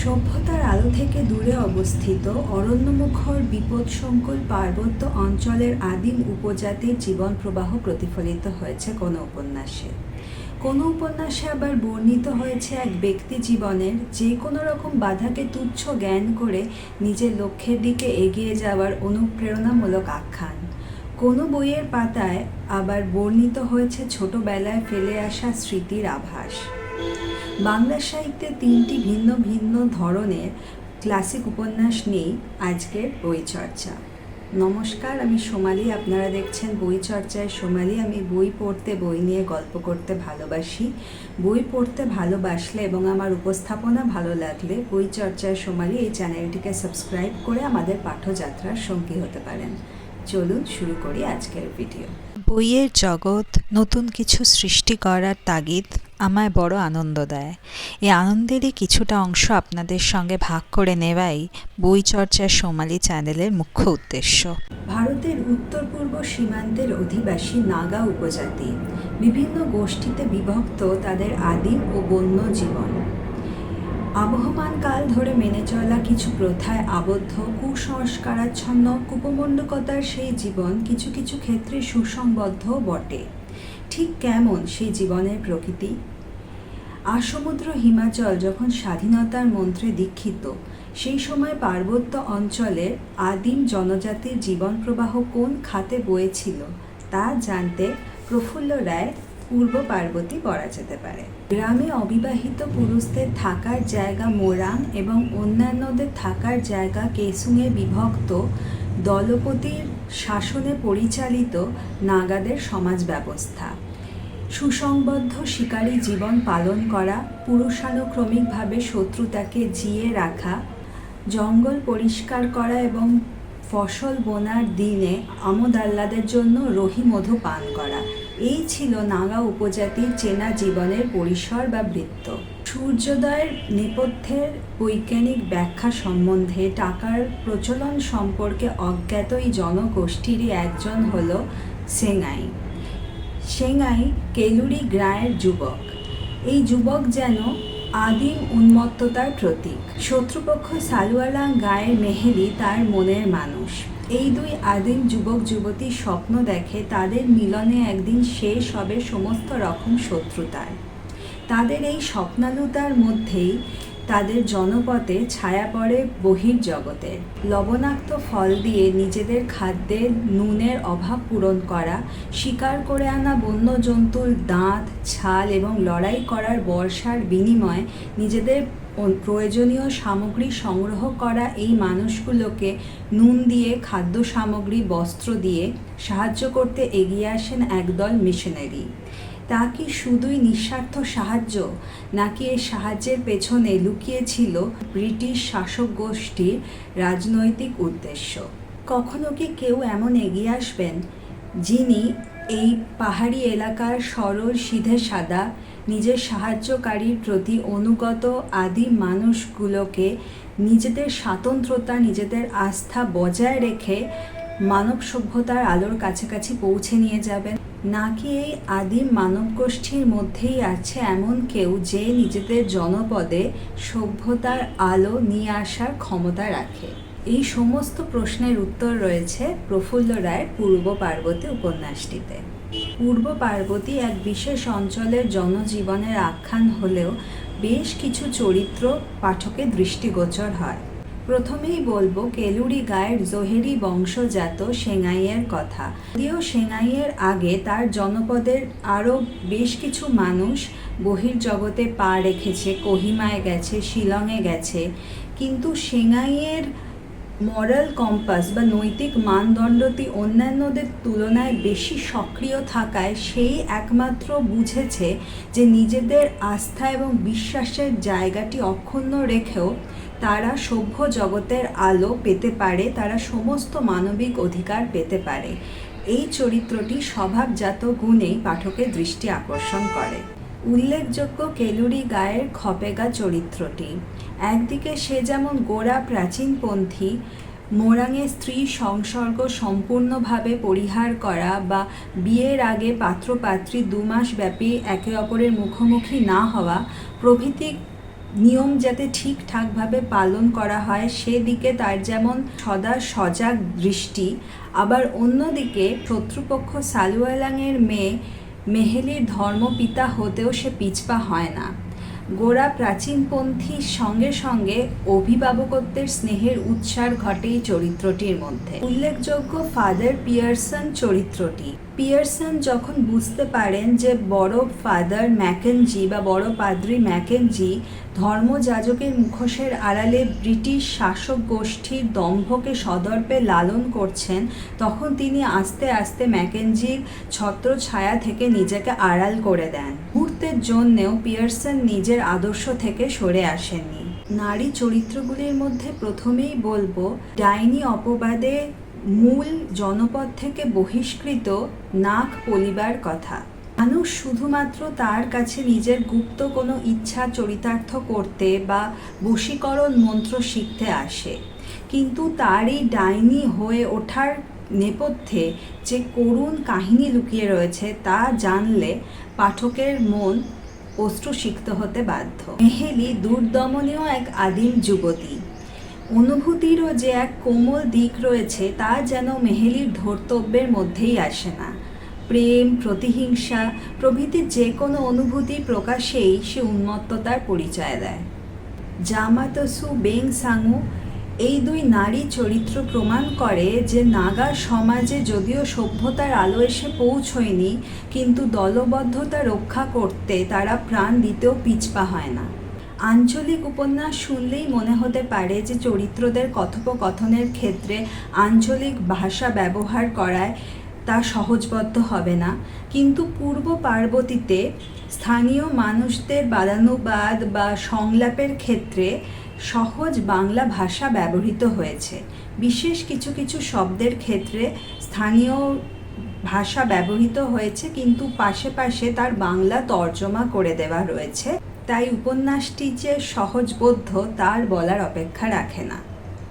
সভ্যতার আলো থেকে দূরে অবস্থিত অরণ্যমুখর বিপদসংকুল পার্বত্য অঞ্চলের আদিম উপজাতির জীবন প্রবাহ প্রতিফলিত হয়েছে কোনো উপন্যাসে। কোনো উপন্যাসে আবার বর্ণিত হয়েছে এক ব্যক্তি জীবনের যে কোনো রকম বাধাকে তুচ্ছ জ্ঞান করে নিজের লক্ষ্যের দিকে এগিয়ে যাওয়ার অনুপ্রেরণামূলক আখ্যান। কোনো বইয়ের পাতায় আবার বর্ণিত হয়েছে ছোটবেলায় ফেলে আসা স্মৃতির আভাস। বাংলা সাহিত্যে তিনটি ভিন্ন ভিন্ন ধরনের ক্লাসিক উপন্যাস নিয়েই আজকের বই চর্চা। নমস্কার, আমি সোমালি, আপনারা দেখছেন বই চর্চায় সোমালি। আমি বই পড়তে, বই নিয়ে গল্প করতে ভালোবাসি। বই পড়তে ভালোবাসলে এবং আমার উপস্থাপনা ভালো লাগলে বই চর্চায় সোমালি এই চ্যানেলটিকে সাবস্ক্রাইব করে আমাদের পাঠযাত্রার সঙ্গী হতে পারেন। চলুন শুরু করি আজকের ভিডিও। বইয়ের জগৎ নতুন কিছু সৃষ্টি করার তাগিদ আমায় বড় আনন্দ দেয়। এই আনন্দেরই কিছুটা অংশ আপনাদের সঙ্গে ভাগ করে নেওয়াই বই চর্চার সোমালি চ্যানেলের মুখ্য উদ্দেশ্য। ভারতের উত্তর পূর্ব সীমান্তের অধিবাসী নাগা উপজাতি বিভিন্ন গোষ্ঠীতে বিভক্ত তাদের আদিম ও বন্য জীবন। আবহমান কাল ধরে মেনে চলা কিছু প্রথায় আবদ্ধ কুসংস্কারাচ্ছন্ন কুপমণ্ডকতার সেই জীবন কিছু কিছু ক্ষেত্রে সুসংবদ্ধ বটে। ঠিক কেমন সেই জীবনের প্রকৃতি? আসমুদ্র হিমাচল যখন স্বাধীনতার মন্ত্রে দীক্ষিত, সেই সময় পার্বত্য অঞ্চলের আদিম জনজাতির জীবন প্রবাহ কোন খাতে বয়েছিল তা জানতে প্রফুল্ল রায়ের পূর্ব পার্বতী পড়া যেতে পারে। গ্রামে অবিবাহিত পুরুষদের থাকার জায়গা মোরাং এবং অন্যান্যদের থাকার জায়গা কেসুঙে বিভক্ত দলপতির শাসনে পরিচালিত নাগাদের সমাজ ব্যবস্থা। সুসংবদ্ধ শিকারী জীবন পালন করা, পুরুষানুক্রমিকভাবে শত্রুতাকে জিয়ে রাখা, জঙ্গল পরিষ্কার করা এবং ফসল বোনার দিনে আমোদ আহ্লাদের জন্য রহি মধু পান করা, এই ছিল নাগা উপজাতির চেনা জীবনের পরিসর বা বৃত্ত। সূর্যোদয়ের নেপথ্যের বৈজ্ঞানিক ব্যাখ্যা সম্বন্ধে টাকার প্রচলন সম্পর্কে অজ্ঞাত এই জনগোষ্ঠীরই একজন হল সেঙ্গাই। সেঙ্গাই কেলুরি গ্রায়ের যুবক। এই যুবক যেন আদিম উন্মত্ততার প্রতীক। শত্রুপক্ষ সালুয়ালাং গায়ের মেহেলি তার মনের মানুষ। এই দুই আদিম যুবক যুবতী স্বপ্ন দেখে তাদের মিলনে একদিন শেষ হবে সমস্ত রকম শত্রুতার। তাদের এই স্বপ্নালুতার মধ্যেই তাদের জনপথে ছায়া পড়ে বহির্জগতের। লবণাক্ত ফল দিয়ে নিজেদের খাদ্যের নুনের অভাব পূরণ করা, শিকার করে আনা বন্য জন্তুর দাঁত, ছাল এবং লড়াই করার বর্ষার বিনিময়ে নিজেদের প্রয়োজনীয় সামগ্রী সংগ্রহ করা এই মানুষগুলোকে নুন দিয়ে, খাদ্য সামগ্রী, বস্ত্র দিয়ে সাহায্য করতে এগিয়ে আসেন একদল মিশনারি। তা কি শুধুই নিঃস্বার্থ সাহায্য, নাকি এই সাহায্যের পেছনে লুকিয়েছিল ব্রিটিশ শাসক গোষ্ঠীর রাজনৈতিক উদ্দেশ্য? কখনো কি কেউ এমন এগিয়ে আসবেন যিনি এই পাহাড়ি এলাকার সরল সিধে সাদা নিজের সাহায্যকারীর প্রতি অনুগত আদিম মানুষগুলোকে নিজেদের স্বাতন্ত্রতা, নিজেদের আস্থা বজায় রেখে মানব সভ্যতার আলোর কাছাকাছি পৌঁছে নিয়ে যাবেন? নাকি এই আদিম মানব গোষ্ঠীর মধ্যেই আছে এমন কেউ যে নিজেদের জনপদে সভ্যতার আলো নিয়ে আসার ক্ষমতা রাখে? এই সমস্ত প্রশ্নের উত্তর রয়েছে প্রফুল্ল রায়ের পূর্ব পার্বতী উপন্যাসটিতে। পূর্ব পার্বতী এক বিশেষ অঞ্চলের জনজীবনের আখ্যান হলেও বেশ কিছু চরিত্র পাঠকের দৃষ্টিগোচর হয়। প্রথমেই বলবো কেলুরি গায়ের জোহেরি বংশজাত সেঙ্গাইয়ের কথা। যদিও সেঙ্গাইয়ের আগে তার জনপদের আরও বেশ কিছু মানুষ বহির্জগতে পা রেখেছে, কোহিমায় গেছে, শিলংয়ে গেছে, কিন্তু সেঙ্গাইয়ের মরাল কম্পাস বা নৈতিক মানদণ্ডটি অন্যান্যদের তুলনায় বেশি সক্রিয় থাকায় সেই একমাত্র বুঝেছে যে নিজেদের আস্থা এবং বিশ্বাসের জায়গাটি অক্ষুণ্ণ রেখেও তারা সভ্য জগতের আলো পেতে পারে, তারা সমস্ত মানবিক অধিকার পেতে পারে। এই চরিত্রটি স্বভাবজাত গুণেই পাঠকের দৃষ্টি আকর্ষণ করে। উল্লেখযোগ্য কেলুরি গায়ের খপেগা চরিত্রটি। একদিকে সে যেমন গোড়া প্রাচীনপন্থী, মোরাংয়ে স্ত্রী সংসর্গ সম্পূর্ণভাবে পরিহার করা বা বিয়ের আগে পাত্রপাত্রী 2 মাস ব্যাপী একে অপরের মুখোমুখি না হওয়া প্রভৃতি নিয়ম যাতে ঠিকঠাকভাবে পালন করা হয় সেদিকে তার যেমন সদা সজাগ দৃষ্টি, আবার অন্যদিকে শত্রুপক্ষ সালুয়ালাংয়ের মেয়ে মেহেলির ধর্মপিতা হতেও সে পিছপা হয় না। গোড়া প্রাচীনপন্থীর সঙ্গে সঙ্গে অভিভাবকত্বের স্নেহের উচ্ছ্বাস ঘটে এই চরিত্রটির মধ্যে। উল্লেখযোগ্য ফাদার পিয়ারসন চরিত্রটি। পিয়ারসন যখন বুঝতে পারেন যে বড় ফাদার ম্যাকেনজি বা বড় পাদ্রি ম্যাকেনজি ধর্মযাজকের মুখোশের আড়ালে ব্রিটিশ শাসক গোষ্ঠীর দম্ভকে সদর্পে লালন করছেন, তখন তিনি আস্তে আস্তে ম্যাকেনজির ছত্রছায়া থেকে নিজেকে আড়াল করে দেন। মুহূর্তের জন্যেও পিয়ারসন নিজের আদর্শ থেকে সরে আসেননি। নারী চরিত্রগুলির মধ্যে প্রথমেই বলবো ডাইনি অপবাদে মূল জনপদ থেকে বহিষ্কৃত নাক পলিবার কথা। মানুষ শুধুমাত্র তার কাছে নিজের গুপ্ত কোনো ইচ্ছা চরিতার্থ করতে বা বশীকরণ মন্ত্র শিখতে আসে, কিন্তু তারই ডাইনি হয়ে ওঠার নেপথ্যে যে করুণ কাহিনী লুকিয়ে রয়েছে তা জানলে পাঠকের মন অশ্রুসিক্ত হতে বাধ্য। মেহেলি দুর্দমনীয় এক আদিম যুবতী। অনুভূতিরও যে এক কোমল দিক রয়েছে তা যেন মেহেলির ধর্তব্যের মধ্যেই আসে না। প্রেম, প্রতিহিংসা প্রভৃতি যে কোনো অনুভূতি প্রকাশেই সে উন্মত্ততার পরিচয় দেয়। জামাতসু বেং সাংউ এই দুই নারী চরিত্র প্রমাণ করে যে নাগা সমাজে যদিও সভ্যতার আলো এসে পৌঁছয়নি, কিন্তু দলবদ্ধতা রক্ষা করতে তারা প্রাণ দিতেও পিছপা হয় না। আঞ্চলিক উপন্যাস শুনলেই মনে হতে পারে যে চরিত্রদের কথোপকথনের ক্ষেত্রে আঞ্চলিক ভাষা ব্যবহার করায় তা সহজবদ্ধ হবে না, কিন্তু পূর্ব পার্বতীতে স্থানীয় মানুষদের বাদানুবাদ বা সংলাপের ক্ষেত্রে সহজ বাংলা ভাষা ব্যবহৃত হয়েছে। বিশেষ কিছু কিছু শব্দের ক্ষেত্রে স্থানীয় ভাষা ব্যবহৃত হয়েছে, কিন্তু পাশে পাশে তার বাংলা তর্জমা করে দেওয়া রয়েছে। তাই উপন্যাসটি যে সহজবোধ্য তার বলার অপেক্ষা রাখে না।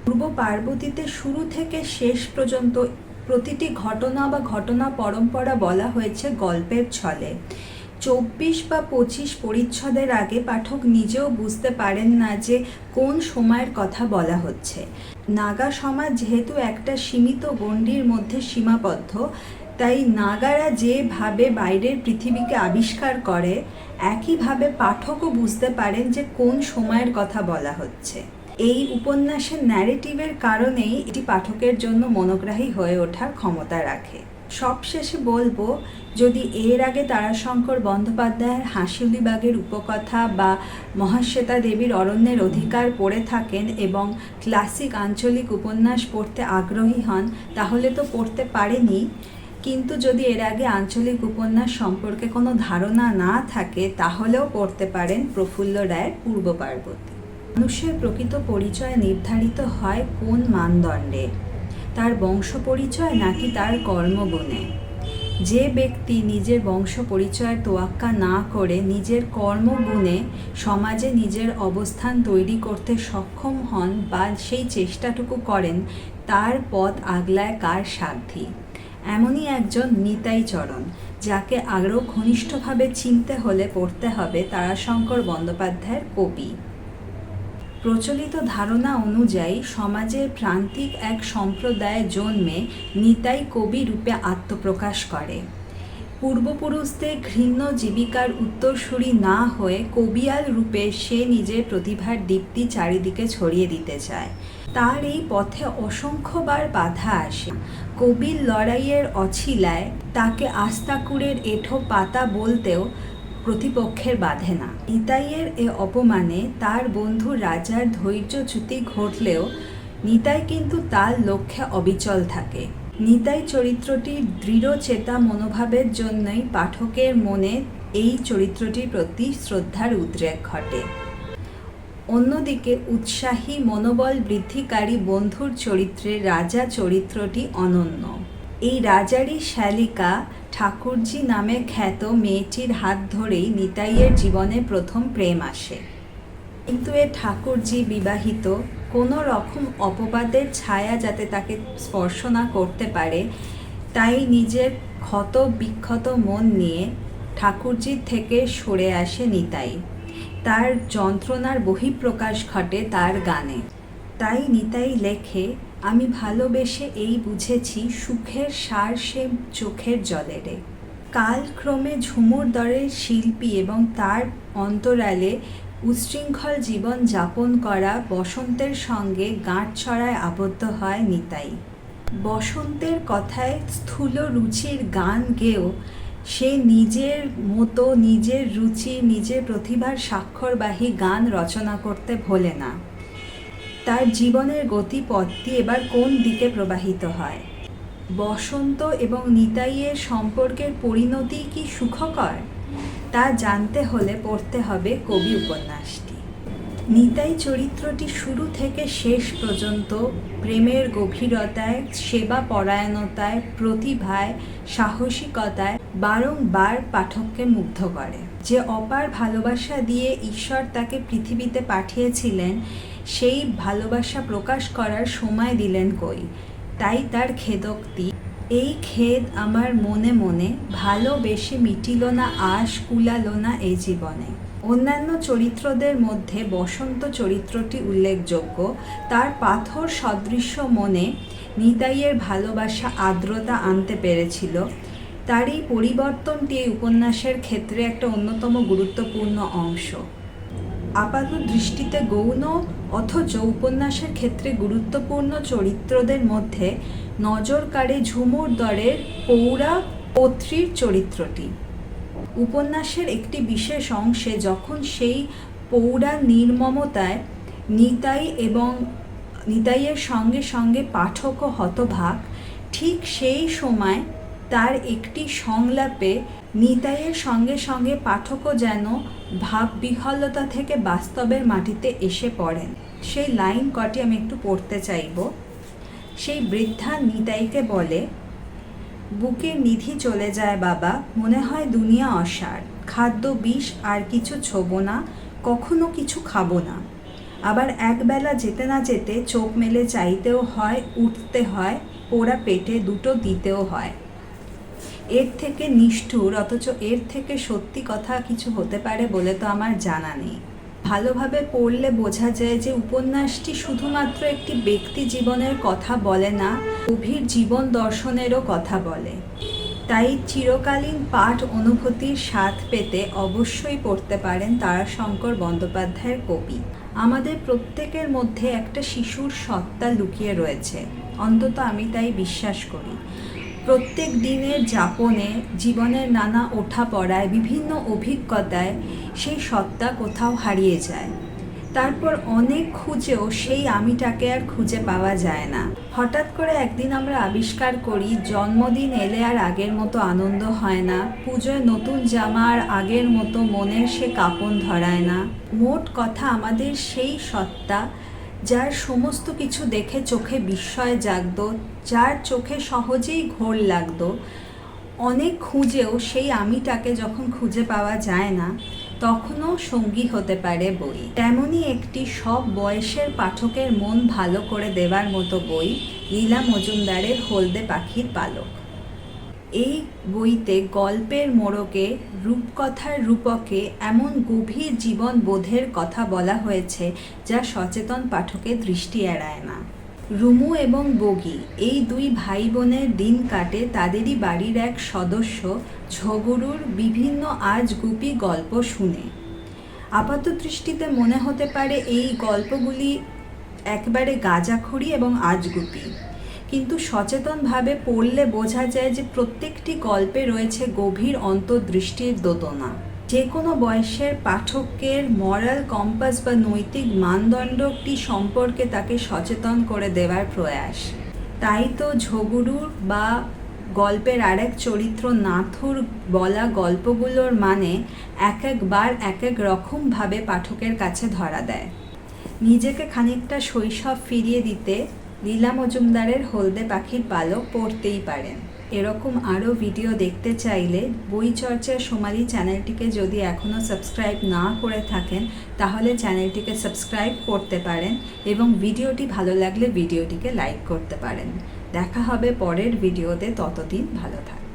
পূর্ব পার্বতীতে শুরু থেকে শেষ পর্যন্ত প্রতিটি ঘটনা বা ঘটনা পরম্পরা বলা হয়েছে গল্পের ছলে। 24 বা 25 পরিচ্ছদের আগে পাঠক নিজেও বুঝতে পারেন না যে কোন সময়ের কথা বলা হচ্ছে। নাগা সমাজ যেহেতু একটা সীমিত গণ্ডির মধ্যে সীমাবদ্ধ, তাই নাগারা যেভাবে বাইরের পৃথিবীকে আবিষ্কার করে একইভাবে পাঠকও বুঝতে পারেন যে কোন সময়ের কথা বলা হচ্ছে। এই উপন্যাসের ন্যারেটিভের কারণেই এটি পাঠকের জন্য মনোগ্রাহী হয়ে ওঠার ক্ষমতা রাখে। সবশেষে বলবো, যদি এর আগে তারাশঙ্কর বন্দ্যোপাধ্যায়ের হাঁসিলিবাগের উপকথা বা মহাশ্বেতা দেবীর অরণ্যের অধিকার পড়ে থাকেন এবং ক্লাসিক আঞ্চলিক উপন্যাস পড়তে আগ্রহী হন, তাহলে তো পড়তে পারেনি, কিন্তু যদি এর আগে আঞ্চলিক উপন্যাস সম্পর্কে কোনো ধারণা না থাকে তাহলেও পড়তে পারেন প্রফুল্ল রায়ের পূর্ব পার্বতী। মানুষের প্রকৃত পরিচয় নির্ধারিত হয় কোন মানদণ্ডে? তার বংশ পরিচয় নাকি তার কর্মগুণে? যে ব্যক্তি নিজের বংশ পরিচয়ের তোয়াক্কা না করে নিজের কর্মগুণে সমাজে নিজের অবস্থান তৈরি করতে সক্ষম হন বা সেই চেষ্টাটুকু করেন, তার পথ আগলায় কার সাধ্যি? এমনই একজন নিতাই চরণ, যাকে আরও ঘনিষ্ঠভাবে চিনতে হলে পড়তে হবে তারাশঙ্কর বন্দ্যোপাধ্যায়ের কবি। প্রচলিত ধারণা অনুযায়ী সমাজের প্রান্তিক এক সম্প্রদায়ে জন্মে নিতাই কবি রূপে আত্মপ্রকাশ করে। পূর্বপুরুষদের ঘৃণ্য জীবিকার উত্তরসূরি না হয়ে কবিয়াল রূপে সে নিজের প্রতিভার দীপ্তি চারিদিকে ছড়িয়ে দিতে চায়। তার এই পথে অসংখ্যবার বাধা আসে। কবির লড়াইয়ের অছিলায় তাকে আস্তাকুড়ের এঁঠো পাতা বলতেও প্রতিপক্ষের বাধে না। নিতাইয়ের এ অপমানে তার বন্ধু রাজার ধৈর্যচ্যুতি ঘটলেও নিতাই কিন্তু তার লক্ষ্যে অবিচল থাকে। নিতাই চরিত্রটির দৃঢ় চেতা মনোভাবের জন্যই পাঠকের মনে এই চরিত্রটির প্রতি শ্রদ্ধার উদ্রেক ঘটে। অন্যদিকে উৎসাহী মনোবল বৃদ্ধিকারী বন্ধুর চরিত্রে রাজা চরিত্রটি অনন্য। এই রাজারই শ্যালিকা ঠাকুরজি নামে খ্যাত মেয়েটির হাত ধরেই নিতাইয়ের জীবনে প্রথম প্রেম আসে। কিন্তু এ ঠাকুরজি বিবাহিত, কোনো রকম অপবাদের ছায়া যাতে তাকে স্পর্শ না করতে পারে, তাই নিজের ক্ষত বিক্ষত মন নিয়ে ঠাকুরজির থেকে সরে আসে নিতাই। তার যন্ত্রণার বহিঃপ্রকাশ ঘটে তার গানে। তাই নিতাই লেখে, আমি ভালোবেসে এই বুঝেছি সুখের সার সে চোখের জলেরে। কালক্রমে ঝুমুর দরের শিল্পী এবং তার অন্তরালে উচ্ছৃঙ্খল জীবন যাপন করা বসন্তের সঙ্গে গাঁটছড়ায় আবদ্ধ হয় নিতাই। বসন্তের কথায় স্থূল রুচির গান গেয়েও সে নিজের মতো নিজের রুচি নিজের প্রতিভার স্বাক্ষরবাহী গান রচনা করতে ভোলে না। তার জীবনের গতিপথটি এবার কোন দিকে প্রবাহিত হয়? বসন্ত এবং নিতাইয়ের সম্পর্কের পরিণতি কি সুখকর? তা জানতে হলে পড়তে হবে কবি উপন্যাসটি। নিতাই চরিত্রটি শুরু থেকে শেষ পর্যন্ত প্রেমের গভীরতায়, সেবা পরায়ণতায়, প্রতিভায়, সাহসিকতায় বারংবার পাঠককে মুগ্ধ করে। যে অপার ভালোবাসা দিয়ে ঈশ্বর তাকে পৃথিবীতে পাঠিয়েছিলেন, সেই ভালোবাসা প্রকাশ করার সময় দিলেন কই? তাই তার খেদোক্তি, এই খেদ আমার মনে মনে, ভালোবেসে মিটিল না আশ, কুলালো না এই জীবনে। অন্যান্য চরিত্রদের মধ্যে বসন্ত চরিত্রটি উল্লেখযোগ্য। তার পাথর সদৃশ্য মনে নিতাইয়ের ভালোবাসা আর্দ্রতা আনতে পেরেছিল। তার এই পরিবর্তনটি এই উপন্যাসের ক্ষেত্রে একটা অন্যতম গুরুত্বপূর্ণ অংশ। আপাত দৃষ্টিতে গৌণ অথচ উপন্যাসের ক্ষেত্রে গুরুত্বপূর্ণ চরিত্রদের মধ্যে নজর কাড়ে ঝুমুর দরের পৌরা পত্রীর চরিত্রটি। উপন্যাসের একটি বিশেষ অংশে যখন সেই পৌরা নির্মমতায় নিতাই এবং নিতাইয়ের সঙ্গে সঙ্গে পাঠকও হতবাক, ঠিক সেই সময় তার একটি সংলাপে নিতাইয়ের সঙ্গে সঙ্গে পাঠকও যেন ভাববিহ্বলতা থেকে বাস্তবের মাটিতে এসে পড়েন। সেই লাইন কটি আমি একটু পড়তে চাইব। সেই বৃদ্ধা নিতাইকে বলে, বুকের নিধি চলে যায় বাবা, মনে হয় দুনিয়া অসার, খাদ্য বিষ আর কিছু ছোবো না, কখনো কিছু খাবো না। আবার একবেলা যেতে না যেতে চোখ মেলে চাইতেও হয়, উঠতে হয়, পোড়া পেটে দুটো দিতেও হয়। এর থেকে নিষ্ঠুর অথচ এর থেকে সত্যি কথা কিছু হতে পারে বলে তো আমার জানা নেই। ভালোভাবে পড়লে বোঝা যায় যে উপন্যাসটি শুধুমাত্র একটি ব্যক্তি জীবনের কথা বলে না, গভীর জীবন দর্শনেরও কথা বলে। তাই চিরকালীন পাঠ অনুভূতির স্বাদ পেতে অবশ্যই পড়তে পারেন তারাশঙ্কর বন্দ্যোপাধ্যায়ের কবি। আমাদের প্রত্যেকের মধ্যে একটা শিশুর সত্তা লুকিয়ে রয়েছে, অন্তত আমি তাই বিশ্বাস করি। প্রত্যেক দিনের যাপনে, জীবনের নানা ওঠাপড়ায়, বিভিন্ন অভিজ্ঞতায় সেই সত্তা কোথাও হারিয়ে যায়। তারপর অনেক খুঁজেও সেই আমিটাকে আর খুঁজে পাওয়া যায় না। হঠাৎ করে একদিন আমরা আবিষ্কার করি জন্মদিন এলে আর আগের মতো আনন্দ হয় না, পুজোয় নতুন জামা আর আগের মতো মনের সে কাঁপন ধরায় না। মোট কথা, আমাদের সেই সত্তা যার সমস্ত কিছু দেখে চোখে বিস্ময় জাগত, যার চোখে সহজেই ঘোর লাগত, অনেক খুঁজেও সেই আমিটাকে যখন খুঁজে পাওয়া যায় না, তখনও সঙ্গী হতে পারে বই। তেমনই একটি সব বয়সের পাঠকের মন ভালো করে দেওয়ার মতো বই লীলা মজুমদারের হলদে পাখির পালক। এই বইতে গল্পের মোড়কে, রূপকথার রূপকে এমন গভীর জীবন বোধের কথা বলা হয়েছে যা সচেতন পাঠকের দৃষ্টি এড়ায় না। রুমু এবং বগি এই দুই ভাই বোনের দিন কাটে তাদেরই বাড়ির এক সদস্য ঝগুরুর বিভিন্ন আজগুবি গল্প শুনে। আপাত দৃষ্টিতে মনে হতে পারে এই গল্পগুলি একবারে গাঁজাখড়ি এবং আজগুবি, কিন্তু সচেতনভাবে পড়লে বোঝা যায় যে প্রত্যেকটি গল্পে রয়েছে গভীর অন্তর্দৃষ্টির দোতনা। যে কোনো বয়সের পাঠকের মরাল কম্পাস বা নৈতিক মানদণ্ডটি সম্পর্কে তাকে সচেতন করে দেওয়ার প্রয়াস। তাই তো ঝগুরুর বা গল্পের আরেক চরিত্র নাথুর বলা গল্পগুলোর মানে এক একবার এক এক রকমভাবে পাঠকের কাছে ধরা দেয়। নিজেকে খানিকটা শৈশব ফিরিয়ে দিতে লীলা মজুমদারের হলদে পাখির পালক পড়তেই পারেন। এরকম আরও ভিডিও দেখতে চাইলে বই চর্চার সোমালি চ্যানেলটিকে যদি এখনও সাবস্ক্রাইব না করে থাকেন তাহলে চ্যানেলটিকে সাবস্ক্রাইব করতে পারেন এবং ভিডিওটি ভালো লাগলে ভিডিওটিকে লাইক করতে পারেন। দেখা হবে পরের ভিডিওতে, ততদিন ভালো থাকুন।